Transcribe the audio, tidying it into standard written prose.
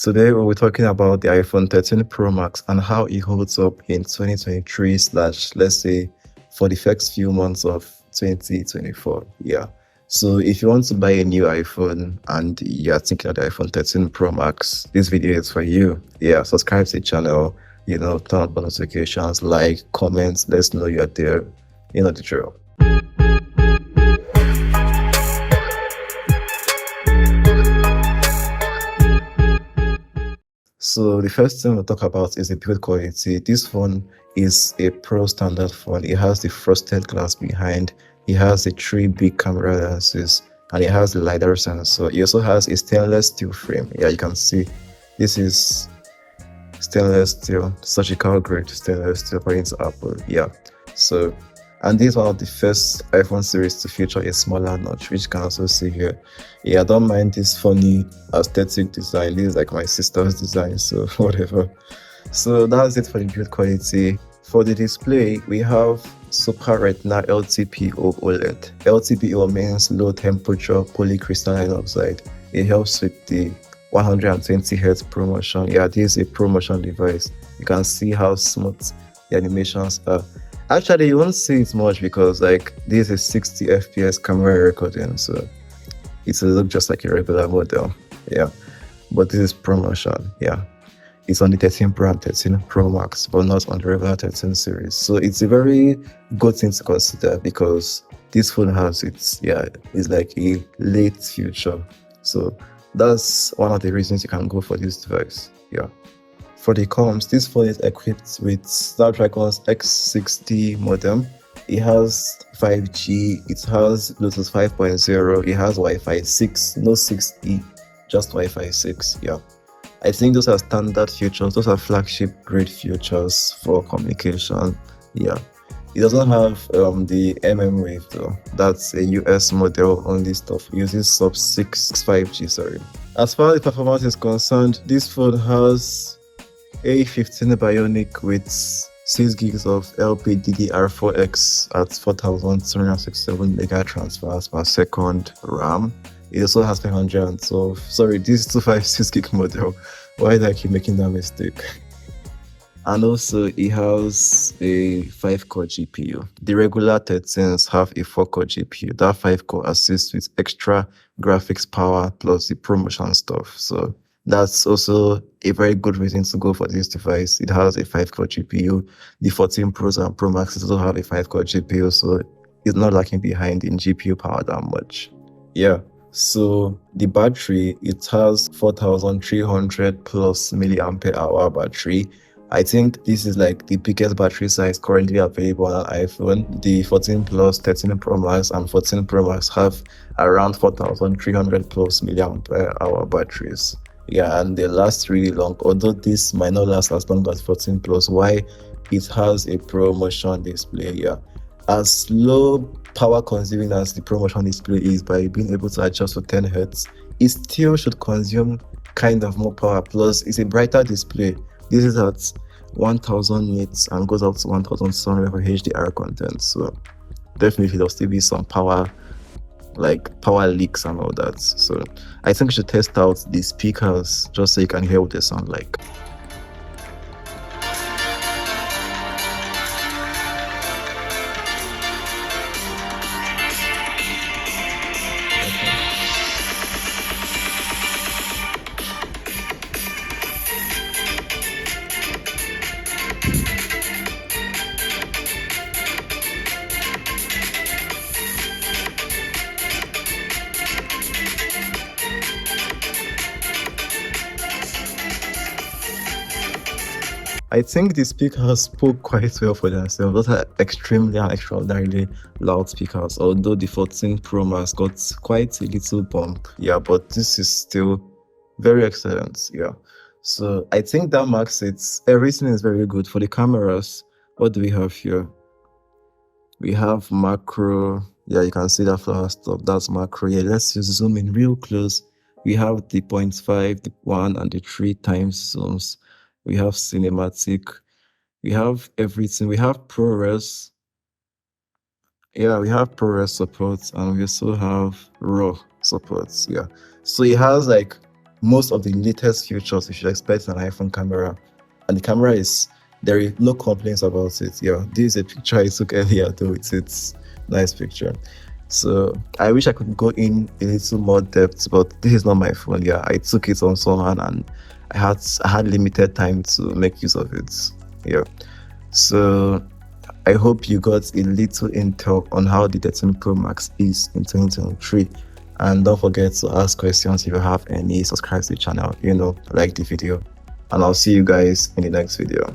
Today we'll be talking about the iPhone 13 Pro Max and how it holds up in 2023 slash let's say for the first few months of 2024. Yeah. So if you want to buy a new iPhone and you're thinking of the iPhone 13 Pro Max, this video is for you. Yeah, subscribe to the channel, turn on notifications, like, comments, let's know you're there. You know the drill. So the first thing we'll talk about is the build quality. This phone is a pro standard phone. It has the frosted glass behind. It has the 3 big camera lenses and it has the LiDAR sensor. It also has a stainless steel frame. Yeah, you can see this is stainless steel, surgical grade stainless steel according to Apple. Yeah. So and this is one of the first iPhone series to feature a smaller notch, which you can also see here. Yeah, I don't mind this funny aesthetic design. This is like my sister's design, so whatever. So that's it for the build quality. For the display, we have Super Retina LTPO OLED. LTPO means low temperature polycrystalline oxide. It helps with the 120 Hz ProMotion. Yeah, this is a ProMotion device. You can see how smooth the animations are. Actually, you won't see it much because like this is 60 FPS camera recording, so it will look just like a regular model. Yeah, but this is ProMotion. Yeah, it's on the 13 Pro and 13 Pro Max, but not on the regular 13 series. So it's a very good thing to consider because this phone has it's like a late future. So that's one of the reasons you can go for this device. Yeah. For the comms, this phone is equipped with Snapdragon's X60 modem. It has 5G, it has Bluetooth 5.0, it has Wi-Fi 6, no 6E, just Wi-Fi 6. Yeah, I think those are standard features, those are flagship grade features for communication. Yeah, it doesn't have the mmWave though. That's a US model only stuff. It uses sub-6 5G, sorry. As far as performance is concerned, this phone has A15 Bionic with 6 gigs of LPDDR4X at 4267 mega transfers per second RAM. It also has 512. Sorry, this is 256 gig model. Why did I keep making that mistake? And also it has a 5-core GPU. The regular 13s have a 4-core GPU. That 5-core assists with extra graphics power plus the ProMotion stuff. So that's also a very good reason to go for this device. It has a 5-core GPU. The 14 Pros and Pro Max also have a 5-core GPU, so it's not lacking behind in GPU power that much. Yeah, so the battery, it has 4300 plus milliampere hour battery. I think this is like the biggest battery size currently available on an iPhone. The 14 Plus, 13 Pro Max, and 14 Pro Max have around 4300 plus milliampere hour batteries. Yeah, and they last really long, although this might not last as long as 14 Plus. Why? It has a ProMotion display. Yeah, as low power consuming as the ProMotion display is, by being able to adjust to 10 Hz, it still should consume kind of more power. Plus, it's a brighter display. This is at 1000 nits and goes up to 1700 for HDR content. So definitely there'll still be some power, like power leaks and all that. So I think you should test out the speakers just so you can hear what they sound like. I think the speakers spoke quite well for themselves. Those are extremely and extraordinarily loud speakers, although the 14 Pro Max got quite a little bump. Yeah, but this is still very excellent. Yeah, so I think that marks it. Everything is very good. For the cameras, what do we have here? We have macro. Yeah, you can see that flower stuff. That's macro. Yeah, let's just zoom in real close. We have the 0.5, the 1, and the 3 times zooms. We have cinematic, we have everything. We have ProRes. Yeah, we have ProRes support, and we also have RAW supports. Yeah, so it has like most of the latest features you should expect in an iPhone camera. And the camera is, there is no complaints about it. Yeah, this is a picture I took earlier though. It's nice picture. So I wish I could go in a little more depth, but this is not my phone. Yeah, I took it on someone and I had limited time to make use of it. Yeah. So I hope you got a little intel on how the 13 Pro Max is in 2023. And don't forget to ask questions if you have any. Subscribe to the channel, like the video. And I'll see you guys in the next video.